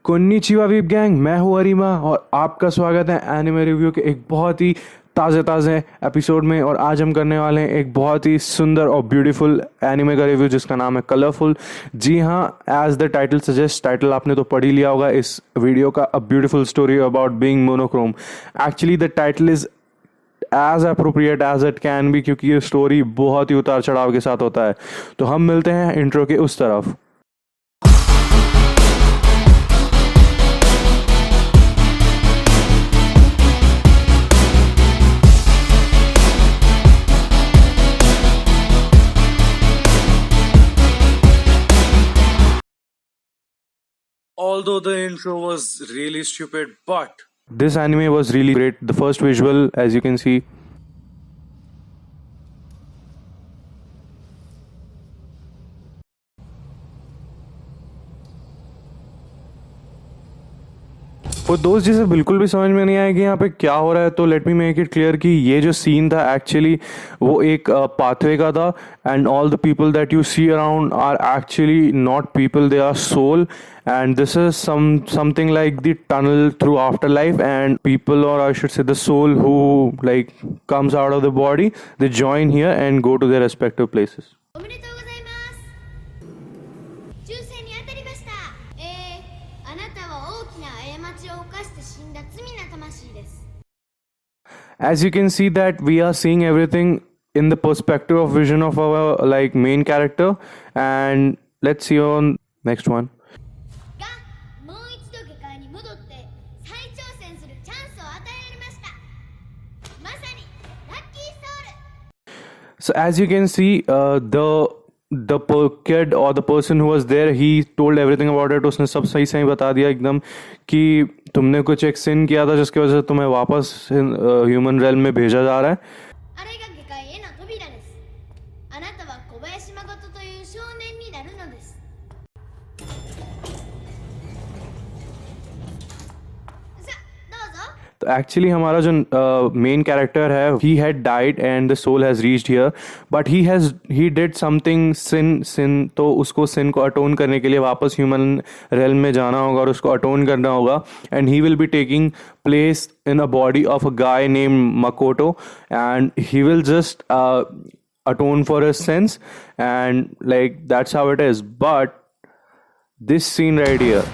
कोन्निचिवा weep gang, मैं हूँ अरीमा और आपका स्वागत है एनिमे रिव्यू के एक बहुत ही ताज़े एपिसोड में। और आज हम करने वाले हैं एक बहुत ही सुंदर और ब्यूटीफुल एनिमे का रिव्यू जिसका नाम है कलरफुल। जी हाँ, as the title suggest, title आपने तो पढ़ ही लिया होगा इस वीडियो का, a beautiful story about being monochrome. Actually the title is as appropriate as it can be, क्योंकि ये स्टोरी बहुत ही उतार चढ़ाव के साथ होता है। तो हम मिलते हैं इंट्रो के उस तरफ। Although the intro was really stupid, but This anime was really great. The first visual, as you can see, और दोस्त जिसे बिल्कुल भी समझ में नहीं आया कि यहाँ पे क्या हो रहा है, तो let me make it clear कि ये जो सीन था एक्चुअली वो एक पाथवे का था। And all the people that you see around are actually not people, they are soul. And this is something like the tunnel through after life, and people, or I should say the soul who like comes out of the body, they join here and go to their respective places. おめでとうございます抽選に当たりましたあなたは大きな過ちを犯して死んだ罪な魂です As you can see that we are seeing everything in the perspective of vision of our like main character, and let's see on next one. がもう一度下界に戻って再挑戦するチャンスを与えられましたまさにラッキーソウル So as you can see, kid or the person who was there, he told everything about it. उसने सब सही सही बता दिया एकदम कि तुमने कुछ एक सिन किया था जिसकी वजह से तुम्हें वापस ह्यूमन रेल में भेजा जा रहा है। あれが下界への扉ですあなたは小林誠という少年になるのですさあどうぞ तो एक्चुअली हमारा जो मेन कैरेक्टर है, he had died and the soul has reached here, but he did something sin. तो उसको सिन को अटोन करने के लिए वापस ह्यूमन रेल्म में जाना होगा और उसको अटोन करना होगा। And he will be taking place in a body of a guy name Makoto, and he will just atone for his sins, and like that's how it is. But this scene right here,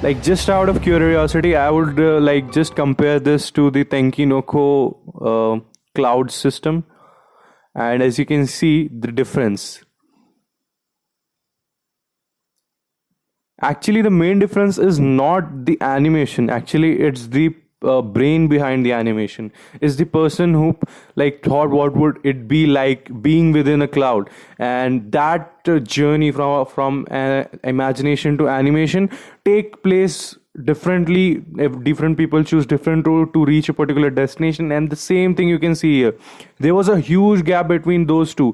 like just out of curiosity, I would like just compare this to the Tenki no Ko cloud system, and as you can see the difference. Actually, the main difference is not the animation. Actually, it's the brain behind the animation. Is the person who like thought what would it be like being within a cloud, and that journey from imagination to animation take place differently if different people choose different route to reach a particular destination. And the same thing you can see here. There was a huge gap between those two,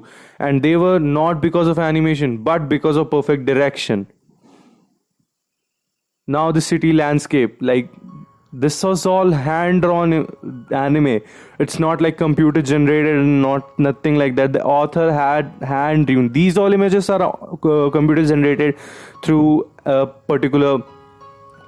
and they were not because of animation but because of perfect direction. Now the city landscape, like this was all hand-drawn anime. It's not like computer generated and nothing like that. The author had hand-drawn. These all images are computer generated through a particular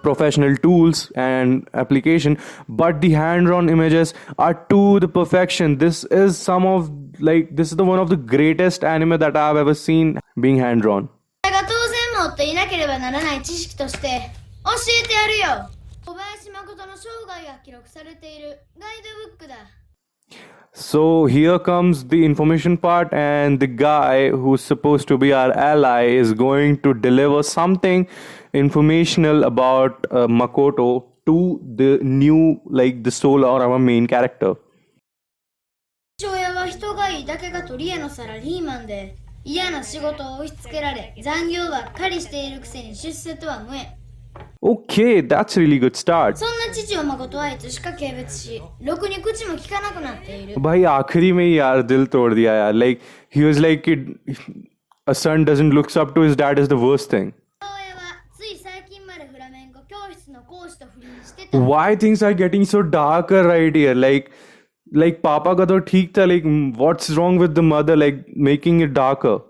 professional tools and application, but the hand-drawn images are to the perfection. This is one of the greatest anime that I have ever seen being hand-drawn. が当然持っていなければならない知識として教えてやるよ小林誠の生涯が記録されているガイドブックだ So here comes the information part, and the guy who's supposed to be our ally is going to deliver something informational about Makoto to the new, like the soul or our main character. 父親は人がいいだけが取り柄のサラリーマンで嫌な仕事を押し付けられ残業ばっかりしているくせに出世とは無縁 Okay, that's a really good start. そんな父を誠はいつしか軽蔑しろくに口も聞かなくなっている भाई आखिरी में ही यार दिल तोड़ दिया यार. Like he was like a son doesn't looks up to his dad is the worst thing. 母親はつい最近までフラメンコ教室の講師と不倫してた Why things are getting so darker right here? Like like पापा का तो ठीक था, like what's wrong with the mother, like making it darker?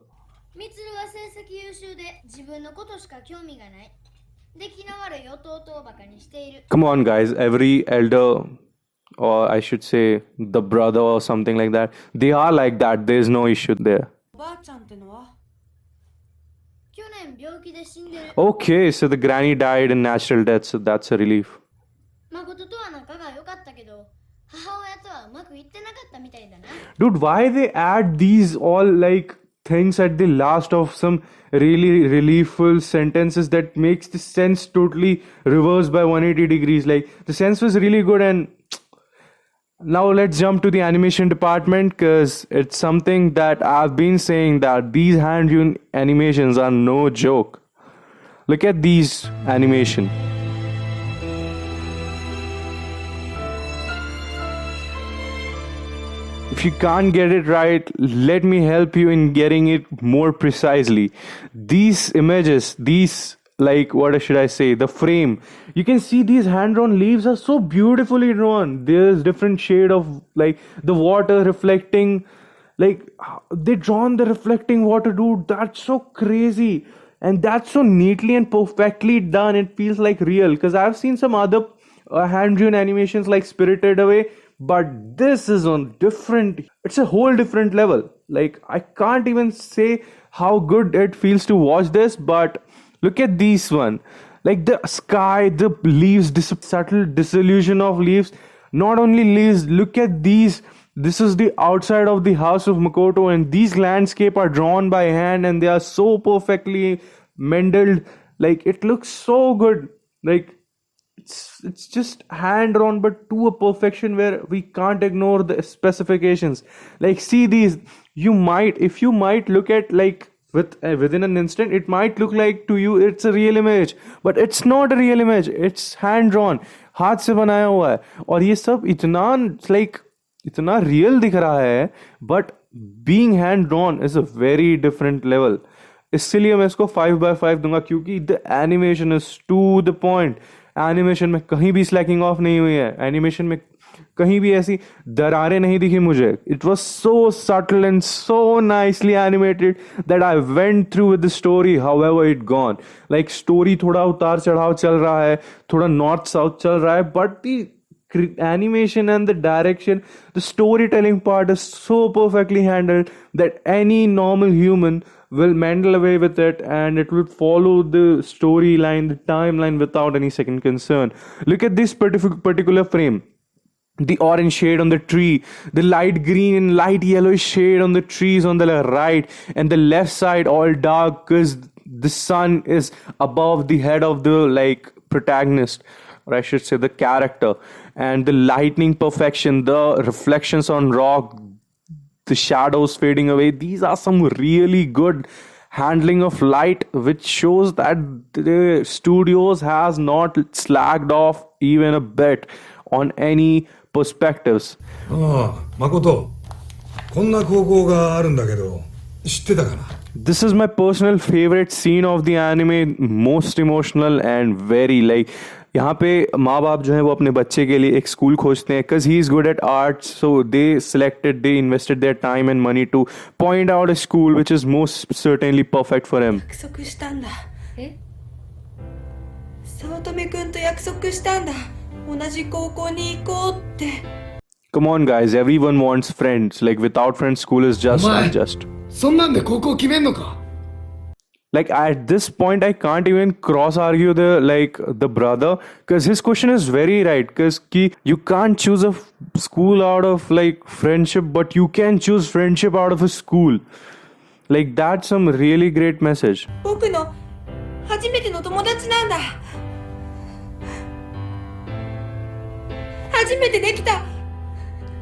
みつるは成績優秀で自分のことしか興味がない。出来の悪い弟をバカにしている。 Come on, guys. Every elder, or I should say the brother or something like that, they are like that. There's no issue there. おばあちゃんってのは去年病気で死んでる。 Okay, so the granny died in natural death, so that's a relief. 誠とは仲が良かったけど、母親とはうまくいってなかったみたいだな。 Dude, why they add these all like things at the last of some really reliefful sentences that makes the sense totally reversed by 180 degrees? Like the sense was really good, and now let's jump to the animation department because it's something that I've been saying that these hand-drawn animations are no joke. Look at these animation. If you can't get it right, let me help you in getting it more precisely. These images, these, like, what should I say, the frame, you can see these hand-drawn leaves are so beautifully drawn. There's different shade of, like, the water reflecting, like, they drawn the reflecting water, dude. That's so crazy. And that's so neatly and perfectly done. It feels like real. Because I've seen some other hand-drawn animations like Spirited Away, but this is on different, it's a whole different level. Like, I can't even say how good it feels to watch this, but look at this one. Like the sky, the leaves, this subtle dissolution of leaves. Not only leaves, look at these. This is the outside of the house of Makoto, and these landscape are drawn by hand and they are so perfectly mended. Like, it looks so good. Like, it's just hand drawn, but to a perfection where we can't ignore the specifications. Like, see these. You might, if you might look at, like, within an instant, it might look like to you it's a real image, but it's not a real image. It's hand drawn, हाथ से बनाया हुआ है, और ये सब इतना like इतना real दिख रहा है, but being hand drawn is a very different level. इसलिए मैं इसको 5/5 दूंगा, क्योंकि the animation is to the point. Animation में कहीं भी स्लैकिंग ऑफ नहीं हुई है. एनिमेशन में कहीं भी ऐसी दरारें नहीं दिखी मुझे. It was so subtle and so nicely animated that I went through with the story how ever it gone. Like story थोड़ा उतार चढ़ाव चल रहा है, थोड़ा नॉर्थ साउथ चल रहा है, but the animation and the direction, the storytelling part is so perfectly handled that any normal human will mendel away with it and it will follow the storyline, the timeline without any second concern. Look at this particular frame. The orange shade on the tree, the light green and light yellowish shade on the trees on the right, and the left side all dark because the sun is above the head of the like protagonist, or I should say the character, and the lightning perfection, the reflections on rock, the shadows fading away. These are some really good handling of light, which shows that the studios has not slacked off even a bit on any perspectives. ああ、誠、こんな高校があるんだけど、知ってたかな? This is my personal favorite scene of the anime, most emotional and very like, यहाँ पे माँ बाप जो है वो अपने बच्चे के लिए एक स्कूल खोजते हैं because he is good at art, so they invested their time and money to point out a school which is most certainly perfect for him. 約束したんだ。え？早乙女くんと約束したんだ。同じ高校に行こうって。 Come on guys, everyone wants friends. Like without friends, school is just お前 unjust. そんなんで高校決めんのか? Like at this point, I can't even cross argue the brother, because his question is very right. Because you can't choose a school out of like friendship, but you can choose friendship out of a school. Like that's some really great message. 僕の初めての友達なんだ。初めてできた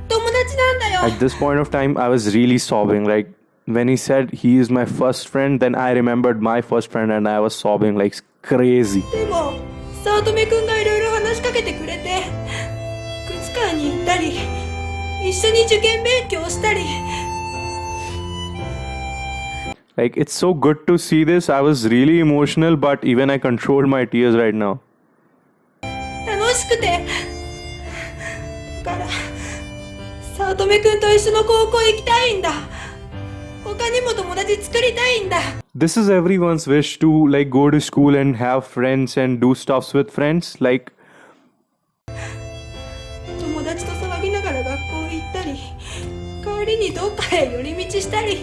友達なんだよ。 At this point of time, I was really sobbing. Like when he said he is my first friend, then I remembered my first friend and I was sobbing like crazy. でも早乙女くんがいろいろ話しかけてくれて、靴館に行ったり、一緒に受験勉強したり。 Like it's so good to see this. I was really emotional, but even I controlled my tears right now. 楽しくて。だから留くんと一緒の高校行きたいんだ。他にも友達作りたいんだ。 This is everyone's wish to like go to school and have friends and do stuffs with friends. Like 友達と騒ぎながら学校行ったり、帰りにどっかへ寄り道したり。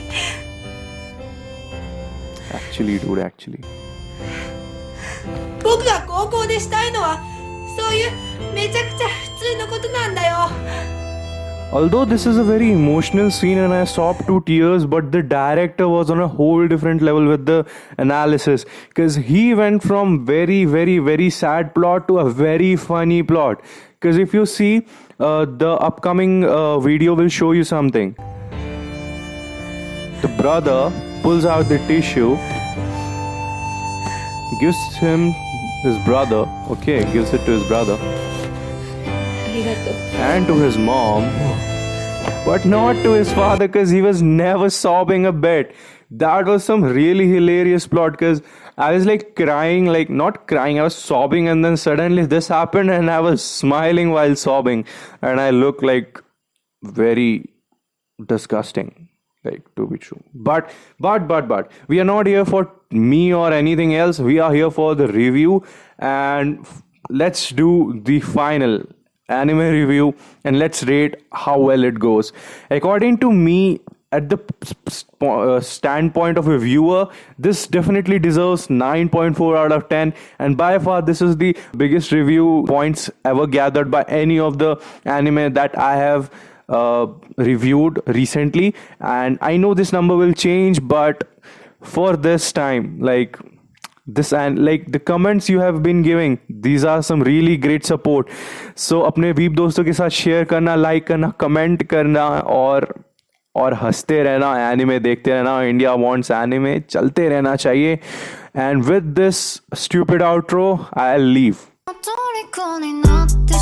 actually, dude, actually. 僕が高校でしたいのは、そういうめちゃくちゃ普通のことなんだよ。 Although this is a very emotional scene and I stopped to tears, but the director was on a whole different level with the analysis because he went from very sad plot to a very funny plot. Because if you see, the upcoming video will show you something. The brother pulls out the tissue, gives him his brother, gives it to his brother ありがとう。 and to his mom, but not to his father because he was never sobbing a bit. That was some really hilarious plot because I was like crying, like not crying, I was sobbing, and then suddenly this happened and I was smiling while sobbing, and I looked like very disgusting, like to be true. But we are not here for me or anything else. We are here for the review, and let's do the final anime review and let's rate how well it goes. According to me, at the standpoint of a viewer, this definitely deserves 9.4 out of 10, and by far this is the biggest review points ever gathered by any of the anime that I have reviewed recently. And I know this number will change, but for this time, like this, and like the comments you have been giving, these are some really great support. So अपने weep दोस्तों के साथ share करना, like करना, comment करना, और हंसते रहना, एनिमे देखते रहना. इंडिया वांट्स एनिमे, चलते रहना चाहिए. And with this stupid outro, I'll leave. 虜になって